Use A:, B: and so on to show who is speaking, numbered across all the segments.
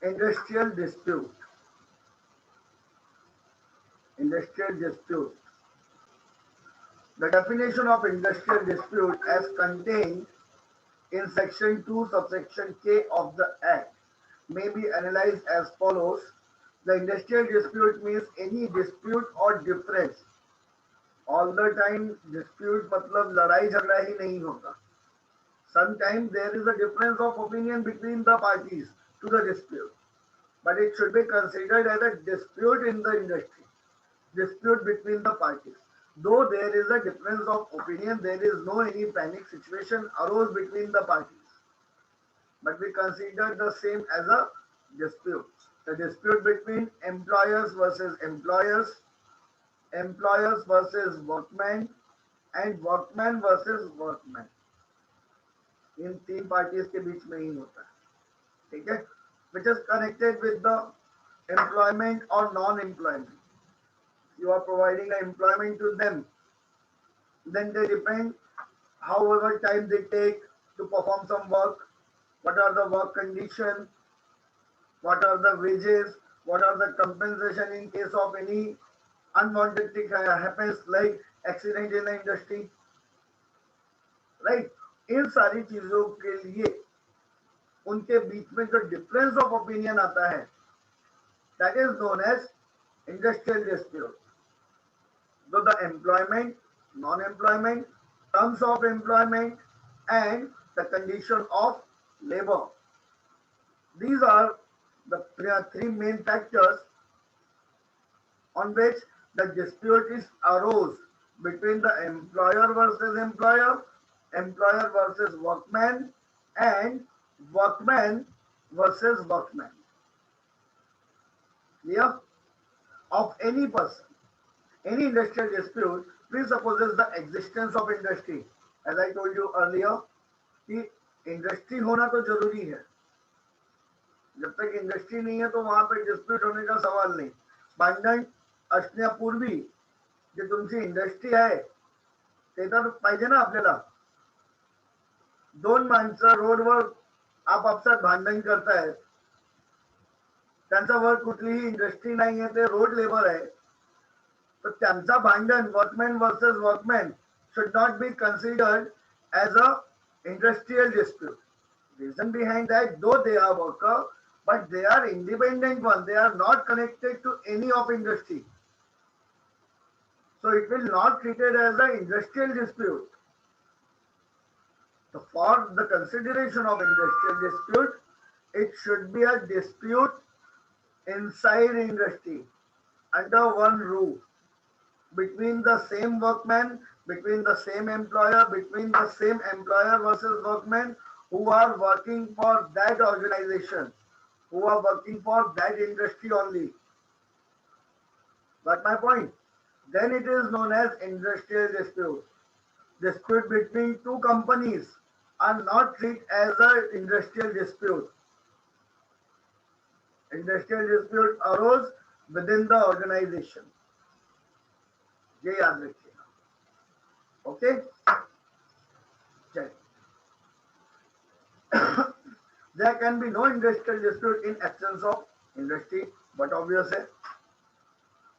A: Industrial dispute. Industrial dispute. The definition of industrial dispute as contained in section 2 subsection K of the Act may be analyzed as follows. The industrial dispute means any dispute or difference. All the time dispute मतलब लड़ाई झगड़ा ही नहीं होता. Sometimes there is a difference of opinion between the parties to the dispute, but it should be considered as a dispute in the industry, dispute between the parties. Though there is a difference of opinion, there is no any panic situation arose between the parties, but we consider the same as a dispute. The dispute between employers versus employers, employers versus workmen, and workmen versus workmen. इन तीन parties के बीच में ही होता है. ठीक है, which is connected with the employment or non-employment. You are providing the employment to them, then they depend however time they take to perform some work, what are the work conditions, what are the wages, what are the compensation in case of any unwanted thing happens like accident in the industry, right? इन सारी चीजों के लिए उनके बीच में जो difference of opinion आता है, that is known as industrial dispute. So the employment, non-employment, terms of employment, and the condition of labor. These are the three main factors on which the dispute is arose between the employer versus employer, employer versus workman, and workman versus workman. Clear? Of any person. Any industrial dispute presupposes the existence of industry. As I told you earlier, कि industry होना तो जरूरी है. जब तक industry नहीं है तो वहां पे डिस्प्यूट होने का सवाल नहीं. भांडण असण्यापूर्वी जे तुमची इंडस्ट्री आहे ते तर पाहिजे ना आपल्याला. दोन माणसं रोडवर आपापसात भांडण करतायत, त्यांचा वर्क कुठलीही इंडस्ट्री नाही आहे, ते रोड लेबर आहे, तर त्यांचा भांडण workman versus workman should not be considered as a industrial dispute. Reason behind that, though they are worker, but they are independent one. They are not connected to any of industry. So it will not treated as an industrial dispute. So for the consideration of industrial dispute, it should be a dispute inside industry under one roof between the same workman, between the same employer, between the same employer versus workmen who are working for that organization, who are working for that industry only. Got my point? Then it is known as industrial dispute. Dispute between two companies are not treated as an industrial dispute. Industrial dispute arose within the organization. ये याद रखिएगा. Okay? चलिए. There can be no industrial dispute in absence of industry, but obviously,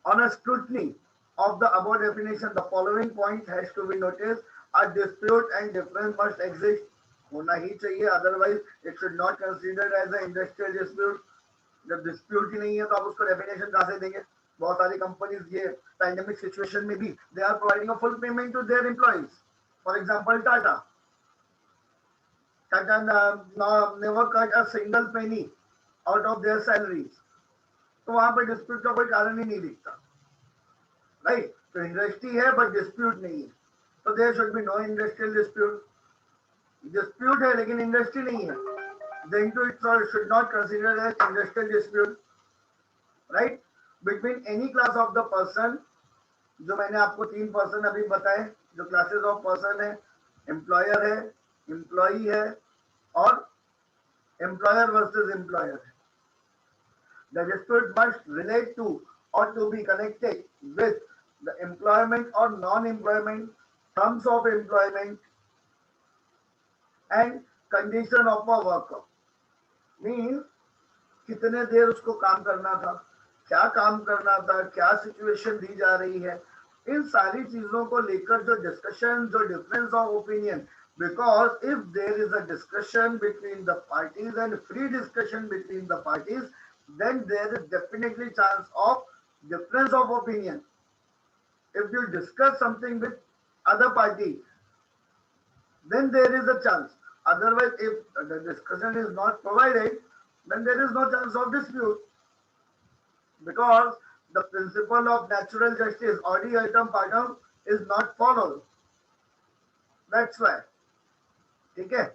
A: on a scrutiny of the above definition, the following point has to be noticed. A dispute and difference must exist. होना ही चाहिए, otherwise it should not considered as an industrial dispute. जब dispute ही नहीं है तो आप उसको definition कहाँ से देंगे? बहुत सारी कंपनीज ये पैंडेमिक सिचुएशन में भी they are providing a full payment to their employees. For example Tata. Tata never cut a single penny out of their salaries. तो वहां पर डिस्प्यूट का कोई कारण ही नहीं दिखता, राइट? तो इंडस्ट्री है बट डिस्प्यूट नहीं है, तो there should be no industrial dispute. Dispute है लेकिन इंडस्ट्री नहीं है, then too it should not consider as industrial dispute, right? Between any class of the person, जो मैंने आपको तीन पर्सन अभी बताए, जो क्लासेस ऑफ पर्सन है, एम्प्लॉयर है, एम्प्लॉई है और एम्प्लॉयर वर्सेस एम्प्लॉयर है. The dispute must relate to or to be connected with the employment or non-employment, terms of employment and condition of a worker. Means कितने देर उसको काम करना था, क्या काम करना था, क्या सिचुएशन दी जा रही है, इन सारी चीजों को लेकर जो डिस्कशन, जो difference of opinion, because if there is a discussion between the parties and free discussion between the parties, then there is definitely chance of difference of opinion. If you discuss something with other party, then there is a chance. Otherwise, if the discussion is not provided, then there is no chance of dispute, because the principle of natural justice, oddity item pattern, is not followed. That's why. ठीक है,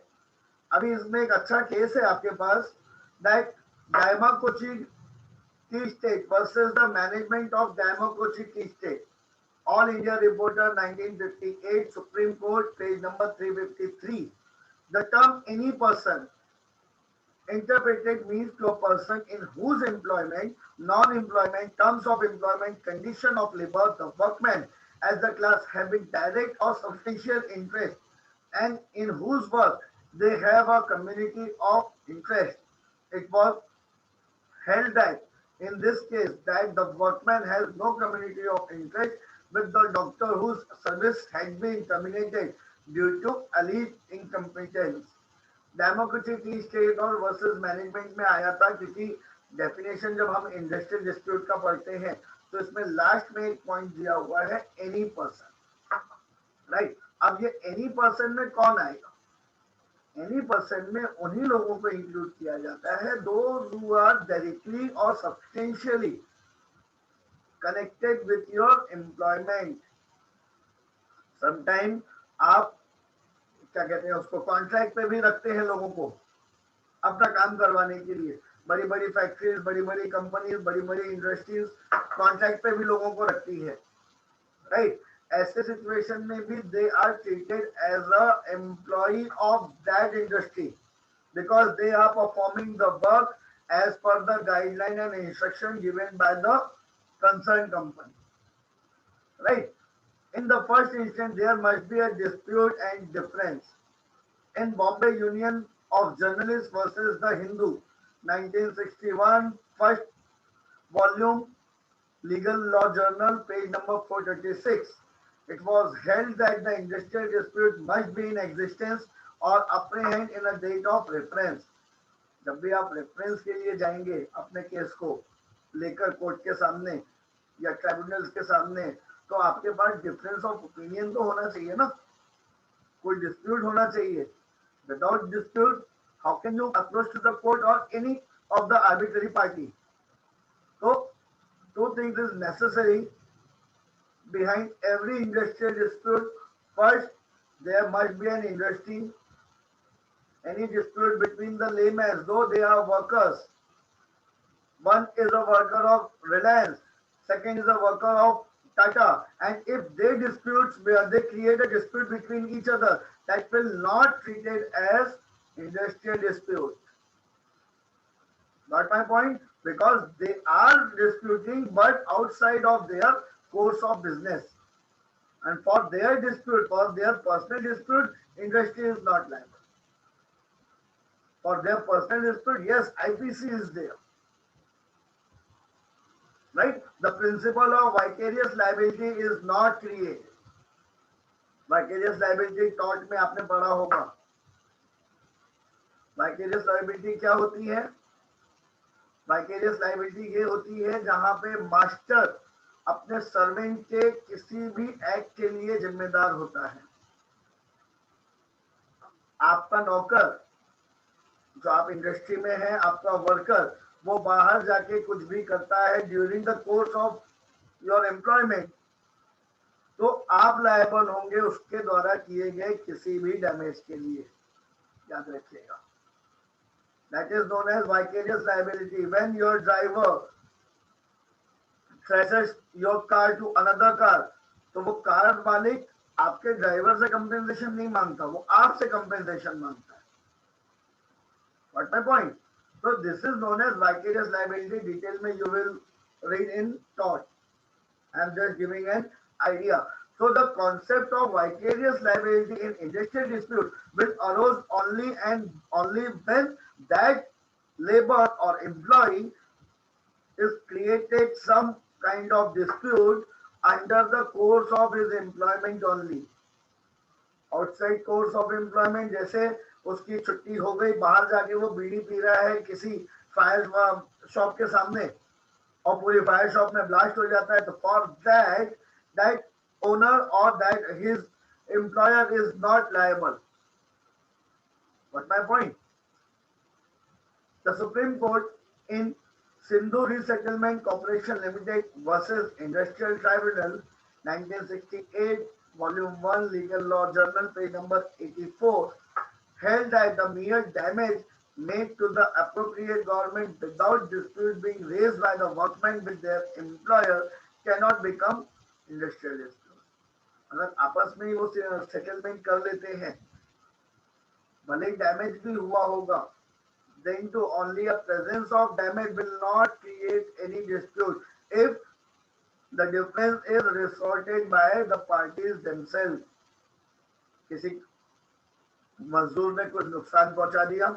A: अभी इसमें एक अच्छा case है आपके पास, that Daimakochi Tea State versus the management of Daimakochi Tea State. All India Reporter 1958, Supreme Court, page number 353. The term any person interpreted means to a person in whose employment, non-employment, terms of employment, condition of labor, the workman as the class having direct or substantial interest, and in whose work they have a community of interest. It was held that in this case that the workman has no community of interest with the doctor whose service had been terminated due to alleged incompetence. Democracy T state और versus management में आया था, क्योंकि definition जब हम industrial dispute का पढ़ते हैं तो इसमें लास्ट में एक पॉइंट दिया हुआ है एनी पर्सन, राइट। अब ये एनी पर्सन में कौन आएगा? एनी पर्सन में उन्हीं लोगों को इंक्लूड किया जाता है दोज हु आर डायरेक्टली और substantially connected with your employment. Sometime आप क्या कहते हैं उसको, कॉन्ट्रैक्ट पे भी रखते हैं लोगों को अपना काम करवाने के लिए। बड़ी बड़ी फैक्ट्रीज, बड़ी बड़ी कंपनीज, बड़ी बड़ी इंडस्ट्रीज कॉन्ट्रैक्ट पे भी लोगों को रखती है, राइट। ऐसे सिचुएशन में भी they are treated as a employee of that industry because they are performing the work as per the guideline and instruction given by the concern company, right. In the first instance, there must be a dispute and difference. In Bombay Union of Journalists versus the Hindu, 1961, first volume, Legal Law Journal, page number 436, it was held that the industrial dispute must be in existence or apprehend in a date of reference. जब भी आप reference के लिए जाएंगे अपने case को लेकर court के सामने या ट्राइब्यूनल्स के सामने, तो आपके पास डिफरेंस ऑफ ओपिनियन तो होना चाहिए ना, कोई डिस्प्यूट होना चाहिए। Without dispute how can you approach to the court और any of the arbitrary party? तो two things is necessary behind every industrial dispute. First, there must be an industry. Any dispute between the laymen, though they are workers, one is a worker of Reliance, second is a worker of Tata, and if they disputes, they create a dispute between each other, that will not treated as industrial dispute. Got my point? Because they are disputing but outside of their course of business, and for their dispute, for their personal dispute, industry is not liable. For their personal dispute, yes, IPC is there, right? The principle of vicarious liability is not created. Vicarious liability taught में आपने पढ़ा होगा। Vicarious liability क्या होती है? Vicarious liability ये होती है जहां पे मास्टर अपने सर्वेंट के किसी भी एक्ट के लिए जिम्मेदार होता है। आपका नौकर, जो आप इंडस्ट्री में है, आपका वर्कर, वो बाहर जाके कुछ भी करता है during the course of your employment, तो आप लायबल होंगे उसके द्वारा किए गए किसी भी डैमेज के लिए, याद रखिएगा। That is known as vicarious liability. When your driver crashes your car to another car, तो वो कार मालिक आपके ड्राइवर से कंपेंसेशन नहीं मांगता, वो आपसे कंपेंसेशन मांगता है। What my point? So this is known as vicarious liability. Detail में you will read in tort. I am just giving an idea. So the concept of vicarious liability in industrial dispute will arise only and only when that labor or employee is created some kind of dispute under the course of his employment only. Outside course of employment, जैसे उसकी छुट्टी हो गई, बाहर जाके वो बीड़ी P रहा है किसी फायर शॉप के सामने और पूरी फायर शॉप में ब्लास्ट हो जाता है, तो फॉर दैट दैट ओनर और that his employer is not liable. What my point? The supreme court in Sindhu Resettlement Corporation Limited versus Industrial Tribunal 1968, Volume 1, Legal Law Journal, page number 84, held that the mere damage made to the appropriate government without dispute being raised by the workmen with their employer cannot become industrial dispute. अगर आपस में ही वो settlement कर लेते हैं, भले damage भी हुआ होगा, then to only a presence of damage will not create any dispute if the difference is resorted by the parties themselves. किसी मजदूर ने कुछ नुकसान पहुंचा दिया,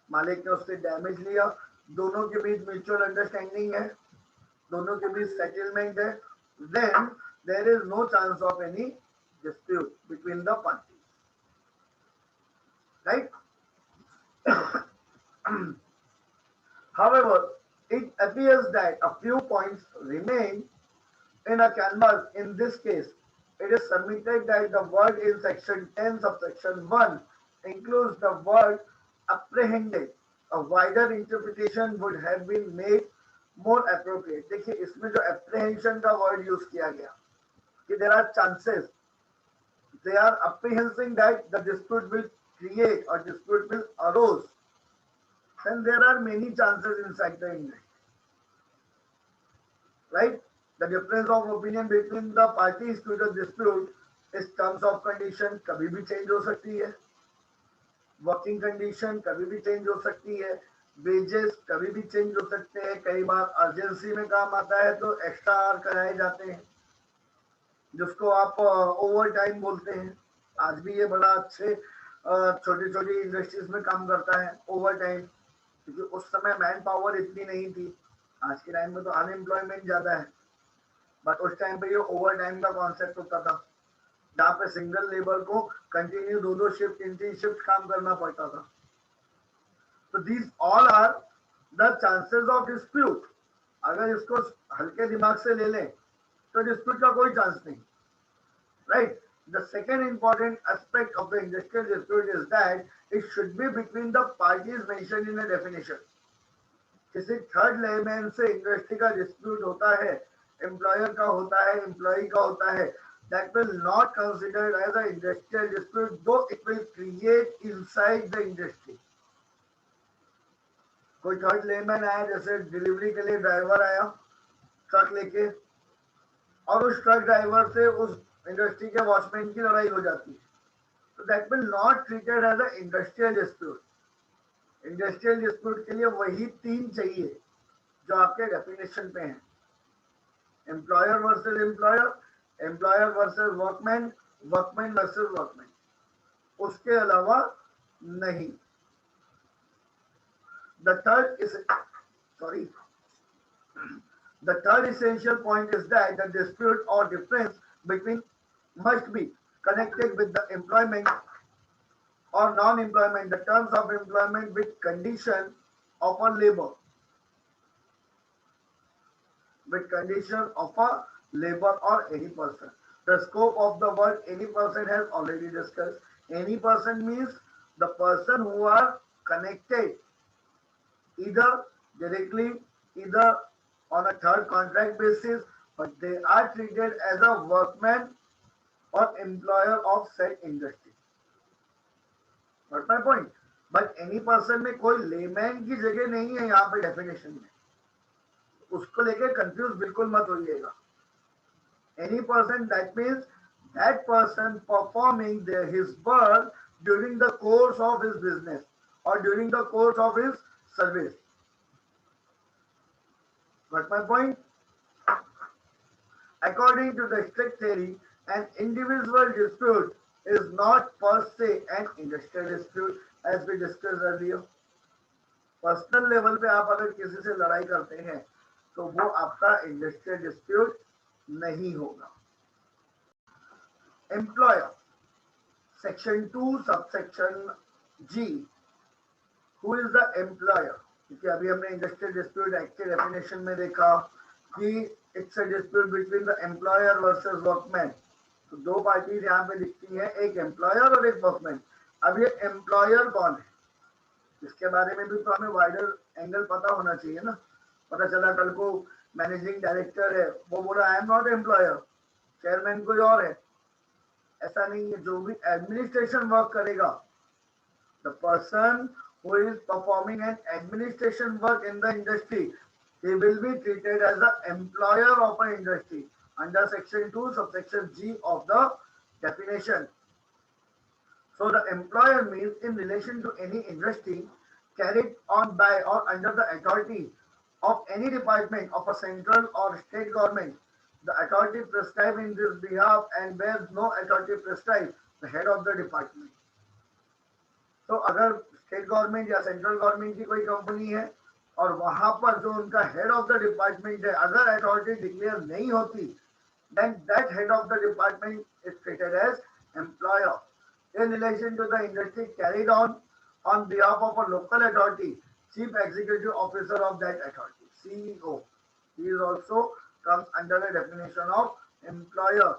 A: मालिक ने उससे डैमेज लिया, दोनों के बीच म्यूचुअल अंडरस्टैंडिंग है, दोनों के बीच सेटलमेंट है, then there is no chance of any dispute between the parties, right? However, it appears that a few points remain in a canvas. In this case, it is submitted that the word in section 10 subsection 1 includes the word apprehended. A wider interpretation would have been made more appropriate. देखिए इसमें जो apprehension का word use किया गया कि there are chances, they are apprehending that the dispute will create or dispute will arise. Then there are many chances inside the industry, right? The difference of opinion between the parties to the dispute is terms of condition कभी भी change हो सकती है, working condition कभी भी change हो सकती है, wages कभी भी change हो सकते हैं, कई बार urgency में काम आता है तो extra hour कराए जाते हैं, जिसको आप ओवर टाइम बोलते हैं. आज भी ये बड़ा अच्छे छोटी छोटी इंडस्ट्रीज में काम करता है ओवर टाइम, क्योंकि उस समय मैन पावर इतनी नहीं थी. आज के टाइम में तो अनएम्प्लॉयमेंट ज्यादा है, बट उस टाइम पे ये ओवर टाइम का कॉन्सेप्ट होता था, जहाँ पे सिंगल लेबर को कंटिन्यू दो शिफ्ट 3 शिफ्ट काम करना पड़ता था. तो these all are the chances of dispute. अगर इसको हल्के दिमाग से ले लें तो डिस्प्यूट का कोई चांस नहीं, right? The second important aspect of the industrial dispute is that it should be between the parties mentioned in the definition. किसी थर्ड लेमैन से इंडस्ट्री का डिस्प्यूट होता है, एम्प्लॉयर का होता है, एम्प्लॉई का होता है, that will not considered as an industrial dispute, though it will create inside the industry. कोई थर्ड लेमैन आया, जैसे डिलीवरी के लिए ड्राइवर आया ट्रक लेके, और उस ट्रक ड्राइवर से उस इंडस्ट्री के वॉचमैन की लड़ाई हो जाती है, तो that will not treated as a industrial dispute. Industrial dispute के लिए वही 3 चाहिए जो आपके डेफिनेशन पे हैं, employer versus employer, employer versus workman, workman versus workman, उसके अलावा नहीं. The third essential point is that the dispute or difference between must be connected with the employment or non-employment, the terms of employment with condition of a labor, with condition of a labor or any person. The scope of the word any person has already discussed. Any person means the person who are connected either directly, either on a third contract basis, but they are treated as a workman or employer of said industry. What's my point? But any person में कोई layman की जगह नहीं है यहाँ पे definition में, उसको लेके कंफ्यूज बिल्कुल मत होइएगा. Any person, that means that person performing his work during the course of his business or during the course of his service. What's my point? According to the strict theory, an individual dispute is not per se an industrial dispute, as we discussed earlier. Personal level पे आप अगर किसी से लड़ाई करते हैं तो वो आपका इंडस्ट्रियल डिस्प्यूट नहीं होगा। Employer, section 2 subsection G, who is the employer, क्योंकि अभी हमने इंडस्ट्रियल डिस्प्यूट एक्ट के डेफिनेशन में देखा कि it's a dispute between the employer versus workman. तो दो पार्टीज यहाँ पे दिखती है, एक एम्प्लॉयर और एक वर्कमैन। अब ये एम्प्लॉयर कौन है, इसके बारे में भी तो हमें वाइडर एंगल पता होना चाहिए ना। पता चला कल को मैनेजिंग डायरेक्टर है, वो बोला I am not employer, chairman कोई और है। ऐसा नहीं है, जो भी एडमिनिस्ट्रेशन वर्क करेगा, the person who is performing an administration work in the industry, he will be treated as the employer of an industry under section 2 subsection G of the definition. So the employer means in relation to any industry carried on by or under the authority of any department of a central or state government, the authority prescribed in this behalf, and where no authority prescribed, the head of the department. तो अगर state government या central government की कोई company है और वहां पर जो उनका हेड ऑफ द डिपार्टमेंट है, अगर अथॉरिटी डिक्लेयर नहीं होती, then that head of the department is treated as employer in relation to the industry carried on behalf of a local authority, chief executive officer of that authority, CEO. He is also comes under the definition of employer.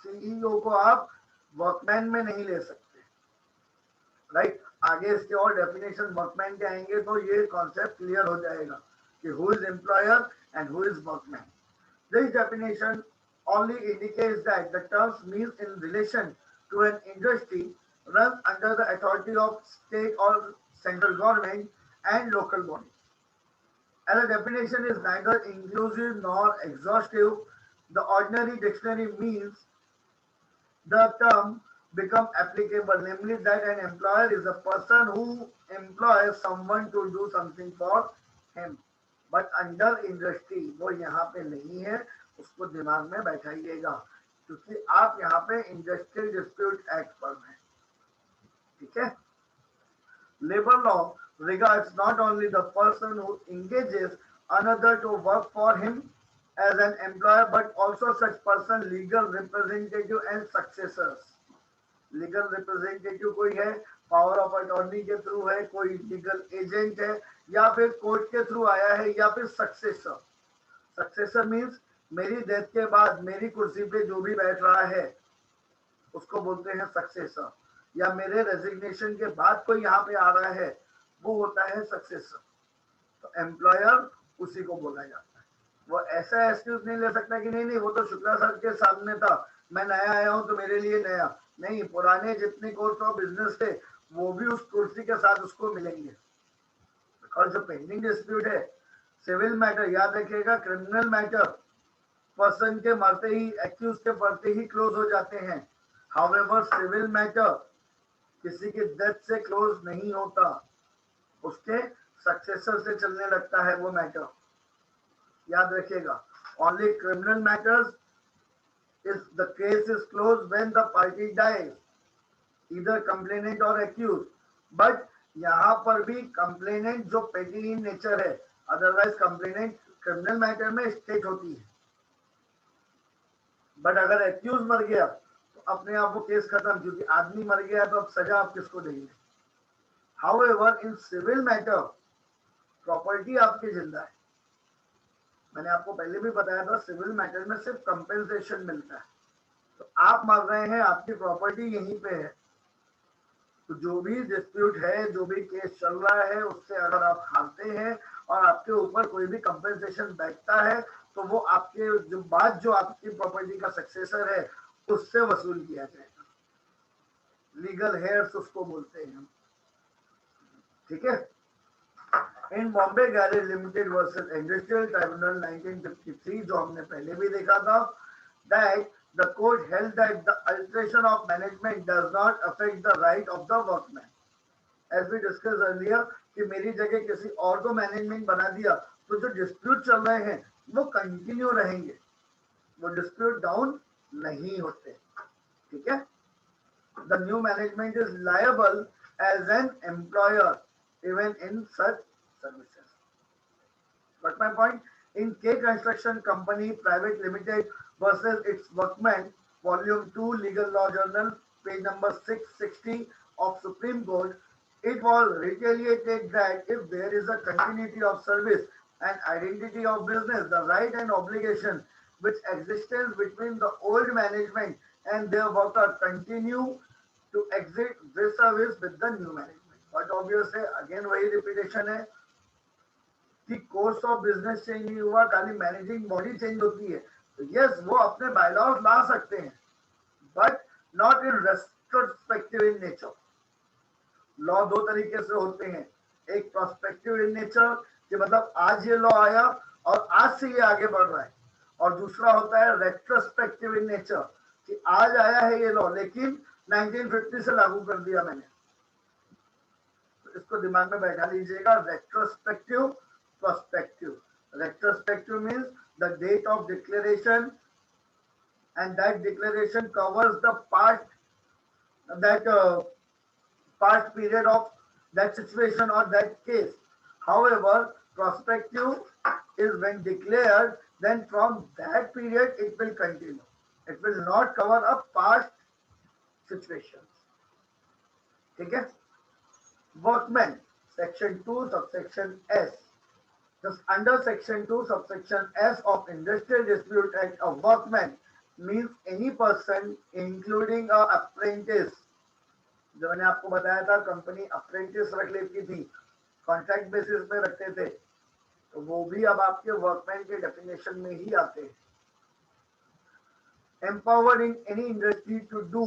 A: CEO को आप workman में नहीं ले सकते, right. आगे इसके और definition workman के आएंगे तो ये कॉन्सेप्ट क्लियर हो जाएगा कि who is employer and who is workman. This definition only indicates that the terms means in relation to an industry runs under the authority of state or central government and local body. As the definition is neither inclusive nor exhaustive, the ordinary dictionary means the term become applicable, namely that an employer is a person who employs someone to do something for him. But under industry वो यहाँ पे नहीं है, उसको दिमाग में बैठाइएगा, क्योंकि आप यहाँ पे इंडस्ट्रियल डिस्प्यूट एक्ट पर हैं, ठीक है। Labour law regards not only the person who engages another to work for him as an employer, but also such person legal representative and successors. Legal representative कोई है, पावर ऑफ अटॉर्नी के through है, कोई legal agent है, या फिर court के through आया है, या फिर सक्सेसर। सक्सेसर मींस मेरी डेथ के बाद मेरी कुर्सी पे जो भी बैठ रहा है उसको बोलते हैं सक्सेसर, या मेरे रेजिग्नेशन के बाद कोई यहाँ पे आ रहा है वो होता है सक्सेसर। तो एम्प्लॉयर उसी को बोला जाता है। वो ऐसा एक्सक्यूज नहीं ले सकता कि नहीं नहीं वो तो शुक्ला सर के सामने था, मैं नया आया हूं तो मेरे लिए नया नहीं, पुराने जितने कोर्स ऑफ बिजनेस थे वो भी उस कुर्सी के साथ उसको मिलेंगे। और जो पेंडिंग डिस्प्यूट है, सिविल मैटर, याद रखिएगा क्रिमिनल मैटर पर्सन के मरते ही, एक्यूज के मरते ही क्लोज हो जाते हैं। हाउएवर सिविल मैटर किसी के डेथ से क्लोज नहीं होता, उसके सक्सेसर से चलने लगता है वो मैटर, याद रखिएगा। Only criminal matters if the case is closed when the party dies, either complainant or accused, but यहाँ पर भी कंप्लेनेंट जो पेटी इन नेचर है, अदरवाइज कंप्लेनेंट क्रिमिनल मैटर में स्टेट होती है, बट अगर एक्यूज मर गया तो अपने आप वो केस खत्म, क्योंकि आदमी मर गया तो अब सजा आप किसको देंगे। However in civil matter property आपकी जिंदा है। मैंने आपको पहले भी बताया था सिविल मैटर में सिर्फ कंपेंसेशन मिलता है, तो आप मर रहे हैं, आपकी प्रॉपर्टी यहीं पे है, तो जो भी डिस्प्यूट है, जो भी केस चल रहा है, उससे अगर आप हारते हैं और आपके ऊपर कोई भी कंपेंसेशन बैठता है तो वो आपके जो बाद जो आपकी प्रॉपर्टी का सक्सेसर है उससे वसूल किया जाएगा। लीगल हेयर्स उसको बोलते हैं, ठीक है। In Bombay garage limited versus industrial tribunal 1953 जो हमने पहले भी देखा था, that the court held that the alteration of management does not affect the right of the workman. As we discuss earlier कि मेरी जगह किसी और को मैनेजमेंट बना दिया तो जो डिस्प्यूट चल रहे हैं वो कंटिन्यू रहेंगे, वो डिस्प्यूट डाउन नहीं होते, ठीक है। The new management is liable as an employer even in such services. But my point, in K Construction Company Private Limited versus its workmen, Volume 2, Legal Law Journal, page number 660 of Supreme Court, it was retaliated that if there is a continuity of service and identity of business, the right and obligation which existence between the old management and their worker continue to exit this service with the new management. But obviously, again, वही repetition है कि course of business change नहीं हुआ, खाली managing body change होती है, तो yes वो अपने बायलॉज ला सकते हैं, but not in retrospective in nature. Law दो तरीके से होते हैं, एक प्रोस्पेक्टिव इन नेचर कि मतलब आज ये लॉ आया और आज से ये आगे बढ़ रहा है, और दूसरा होता है रेट्रोस्पेक्टिव इन नेचर कि आज आया है ये लॉ लेकिन 1950 से लागू कर दिया मैंने. तो इसको दिमाग में बैठा लीजिएगा. Retrospective, prospective. Retrospective means the date of declaration, and that declaration covers the part period of that situation or that case. However, prospective is when declared, then from that period it will continue. It will not cover up past situations. ठीक है? Workmen, section 2, subsection S. Just under section 2, subsection S of Industrial Dispute Act, a workman means any person including a apprentice. जो मैंने आपको बताया था company apprentice रख लेती थी, कॉन्ट्रैक्ट बेसिस पे रखते थे, तो वो भी अब आपके वर्कमैन के डेफिनेशन में ही आते हैं. Empowered in any industry to do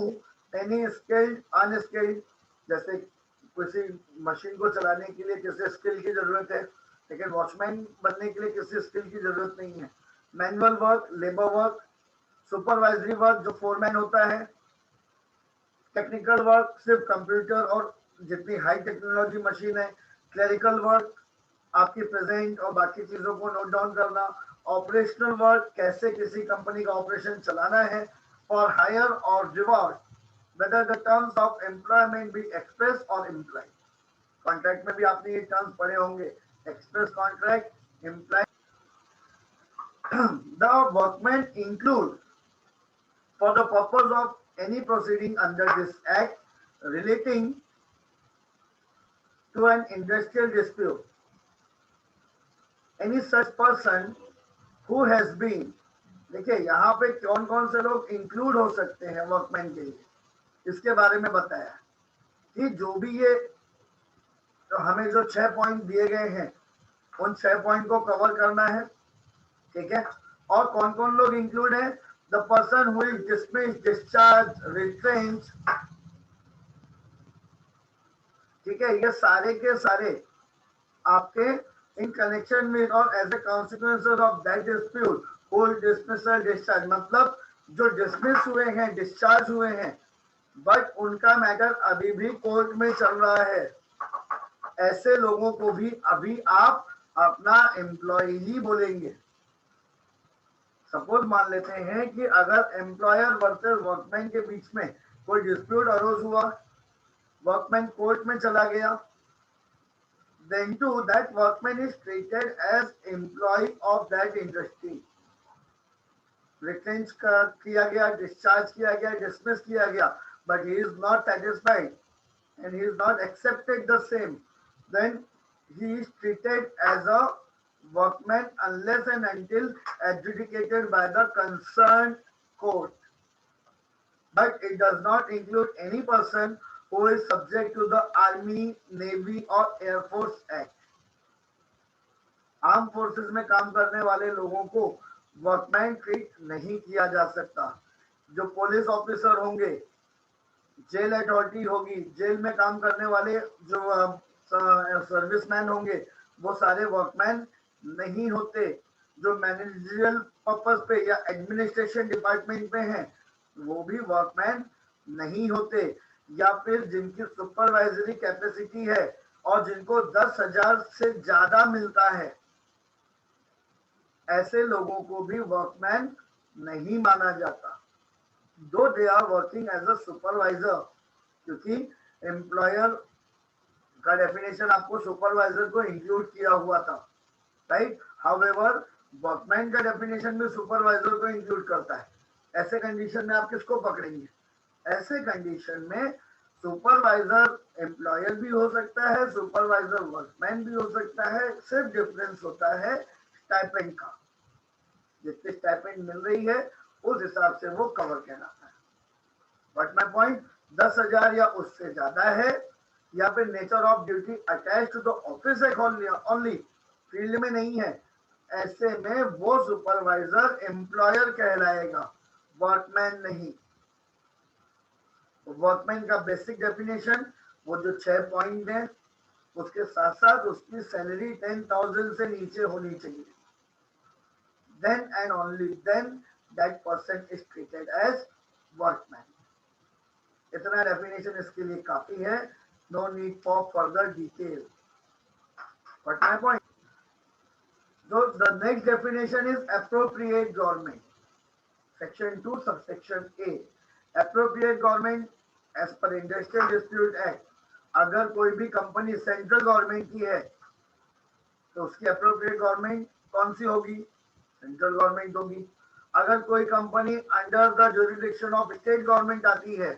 A: any skilled, unskilled, जैसे किसी मशीन को चलाने के लिए किसी स्किल की जरूरत है, लेकिन वॉचमैन बनने के लिए किसी स्किल की जरूरत नहीं है. Manual work, labour work, supervisory work जो फोरमैन होता है, टेक्निकल वर्क सिर्फ कंप्यूटर और जितनी हाई टेक्नोलॉजी मशीन है, क्लरिकल वर्क आपकी प्रेजेंट और बाकी चीजों को नोट डाउन करना, ऑपरेशनल वर्क कैसे किसी कंपनी का ऑपरेशन चलाना है, और हायर और reward whether the terms of employment be express or implied. Contract में भी आपने ये टर्म्स पढ़े होंगे, express contract, implied. The workmen include for the purpose of any proceeding under this act relating to an industrial dispute, any such person who has been, देखिए यहाँ पे कौन कौन से लोग इंक्लूड हो सकते हैं वर्कमैन के लिए, इसके बारे में बताया कि जो भी ये तो हमें जो 6 पॉइंट दिए गए हैं उन 6 पॉइंट को कवर करना है. ठीक है, और कौन कौन लोग इंक्लूड है? The person who is dismiss, discharge, retrench. ठीक है, ये सारे के सारे आपके इन कनेक्शन में और as a consequences of that dispute, whole dismissal, discharge, मतलब जो डिसमिस हुए हैं, डिस्चार्ज हुए हैं, बट उनका मैटर अभी भी कोर्ट में चल रहा है, ऐसे लोगों को भी अभी आप अपना एम्प्लॉय ही बोलेंगे. सपोज मान लेते हैं कि अगर एम्प्लॉयर वर्सेस वर्कमैन के बीच में कोई डिस्प्यूट अरोज हुआ, वर्कमैन कोर्ट में चला गया, then too that workman is treated as employee of that industry. रिटेंच किया गया, डिस्चार्ज किया गया, डिसमिस किया गया, but he is not satisfied and he is not accepted the same, then he is treated as a workman unless and until adjudicated by the concerned court. But it does not include any person who is subject to the Army, Navy or Air Force Act. Arm forces में काम करने वाले लोगों को workman treat नहीं किया जा सकता. जो पुलिस ऑफिसर होंगे, जेल अथॉरिटी होगी, जेल में काम करने वाले जो सर्विसमैन होंगे, वो सारे वर्कमैन नहीं होते. जो मैनेजरियल पर्पस पे या एडमिनिस्ट्रेशन डिपार्टमेंट पे हैं, वो भी वर्कमैन नहीं होते. या फिर जिनकी सुपरवाइजरी कैपेसिटी है और जिनको 10,000 से ज्यादा मिलता है, ऐसे लोगों को भी वर्कमैन नहीं माना जाता, though they are working as a supervisor, क्योंकि एम्प्लॉयर का डेफिनेशन आपको सुपरवाइजर को इंक्लूड किया हुआ था, राइट। हाउएवर वर्कमैन का डेफिनेशन भी सुपरवाइजर को इंक्लूड करता है। ऐसे कंडीशन में आप किसको पकड़ेंगे? ऐसे कंडीशन में सुपरवाइजर एम्प्लॉयर भी हो सकता है, सुपरवाइजर वर्कमैन भी हो सकता है। सिर्फ डिफरेंस होता है स्टाइपेंड का, जितनी स्टाइपेंड मिल रही है उस हिसाब से वो कवर कहलाता है। बट माय पॉइंट 10,000 या उससे ज्यादा है, या फिर nature of duty attach to the office only, field में नहीं है, ऐसे में वो सुपरवाइजर एम्प्लॉयर कहलाएगा, वर्कमैन नहीं। वर्कमैन का बेसिक डेफिनेशन वो जो 6 पॉइंट है, उसके साथ साथ उसकी सैलरी 10,000 से नीचे होनी चाहिए। Then and only then that person is treated as workman. इतना डेफिनेशन इसके लिए काफी है, no need for further detail. But my point, so the next definition is appropriate government. Section 2, subsection A. Appropriate government as per Industrial Dispute Act. अगर कोई भी company central government की है तो उसकी अप्रोप्रिएट गवर्नमेंट कौन सी होगी? सेंट्रल गवर्नमेंट होगी। अगर कोई company under the jurisdiction of state government आती है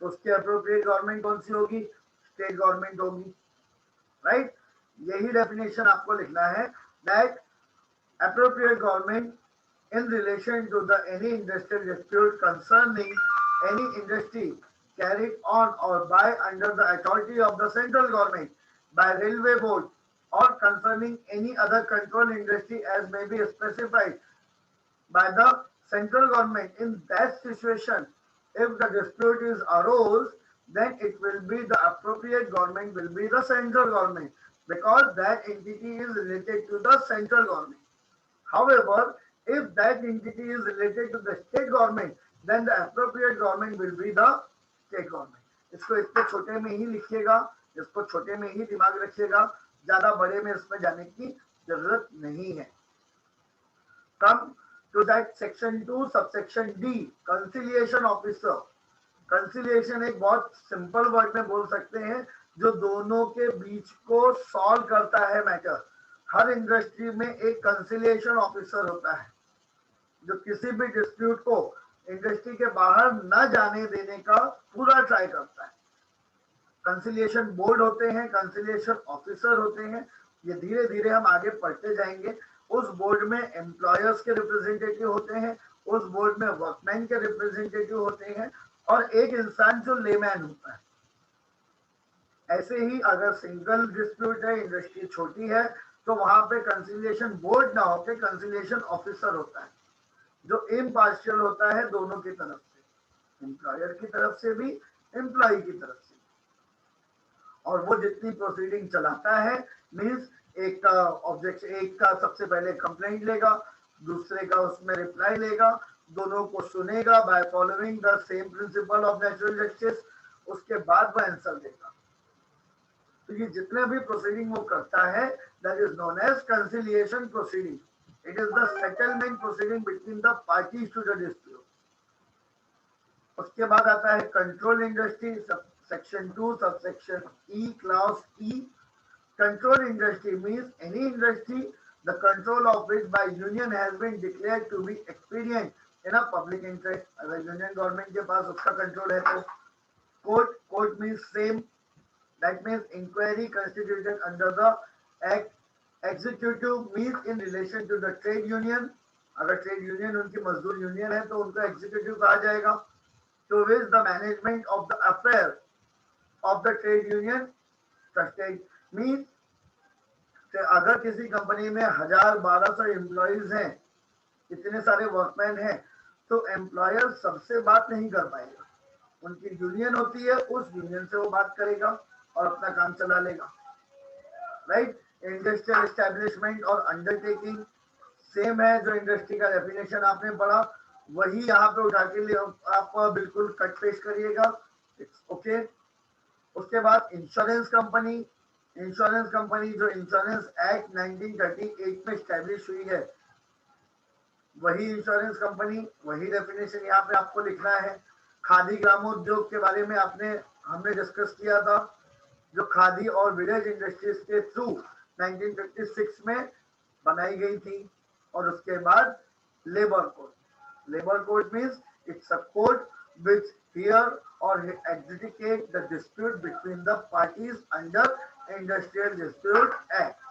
A: तो उसकी अप्रोप्रिएट गवर्नमेंट कौन सी होगी? स्टेट गवर्नमेंट होगी, राइट। यही डेफिनेशन आपको लिखना है, that appropriate government in relation to the any industrial dispute concerning any industry carried on or by under the authority of the central government by railway board or concerning any other control industry as may be specified by the central government. In that situation, if the dispute is arose, then it will be the appropriate government will be the central government, because that entity is related to the central government. However, if that entity is related to the state government, then the appropriate government will be the state government. इसको इतने छोटे में ही लिखिएगा, इसको छोटे में ही दिमाग रखिएगा, ज्यादा बड़े में इसमें जाने की जरूरत नहीं है। Come to that section 2 subsection D, conciliation officer. Conciliation एक बहुत सिंपल वर्ड में बोल सकते हैं, जो दोनों के बीच को सॉल्व करता है मैटर। हर इंडस्ट्री में एक कंसिलिएशन ऑफिसर होता है जो किसी भी डिस्प्यूट को इंडस्ट्री के बाहर न जाने देने का पूरा ट्राई करता है। कंसिलिएशन बोर्ड होते हैं, कंसिलिएशन ऑफिसर होते हैं, ये धीरे धीरे हम आगे पढ़ते जाएंगे। उस बोर्ड में एम्प्लॉयर्स के रिप्रेजेंटेटिव होते हैं, उस बोर्ड में वर्कमैन के रिप्रेजेंटेटिव होते हैं, और एक इंसान जो लेमैन होता है। ऐसे ही अगर सिंगल डिस्प्यूट है, इंडस्ट्री छोटी है, तो वहां पे कंसिलिएशन बोर्ड ना होकर कंसिलिएशन ऑफिसर होता है, जो इम्पार्शियल होता है दोनों की तरफ से, एम्प्लॉयर की तरफ से भी, एम्प्लॉय की तरफ से। और वो जितनी प्रोसीडिंग चलाता है, मींस एक का ऑब्जेक्ट, एक का सबसे पहले कंप्लेंट लेगा, दूसरे का उसमें रिप्लाई लेगा, दोनों को सुनेगा by following the same principle of natural justice, उसके बाद वह आंसर देगा। तो ये जितने भी प्रोसीडिंग वो करता है, that is known as conciliation proceeding. It is the settlement proceeding between the parties to the dispute. उसके बाद आता है control industry, section 2 subsection E, class E. Control industry means any industry the control of which by union has been declared to be expedient in a public interest. अगर union government के पास उसका control है तो court, court means same, that means inquiry constituted under the act। executive means in relation to the trade union, अगर trade union उनकी मजदूर union है तो उनको एग्जीक्यूटिव कहा जाएगा। to which the management of the affair of the trade union trusted means अगर किसी कंपनी में 1000-1200 एम्प्लॉइज हैं, इतने सारे वर्कमैन हैं, तो एम्प्लॉयर सबसे बात नहीं कर पाएगा। उनकी यूनियन होती है, उस यूनियन से वो बात करेगा और अपना काम चला लेगा, राइट। इंडस्ट्रियल एस्टेब्लिशमेंट और अंडरटेकिंग सेम है, जो इंडस्ट्री का डेफिनेशन आपने पढ़ा वही यहाँ पे उठा के लिए आप बिल्कुल कट पेस्ट करिएगा, ओके। उसके बाद इंश्योरेंस कंपनी। इंश्योरेंस कंपनी जो इंश्योरेंस एक्ट 1938 में स्टैब्लिश हुई है, वही इंश्योरेंस कंपनी, वही डेफिनेशन यहाँ पे आपको लिखना है। खादी ग्रामोद्योग के बारे में हमने डिस्कस किया था, जो खादी और विलेज इंडस्ट्रीज के थ्रू 1956 में बनाई गई थी। और उसके बाद labour code. Labour code means it's a code which hear or adjudicate the dispute between the parties under Industrial Dispute Act।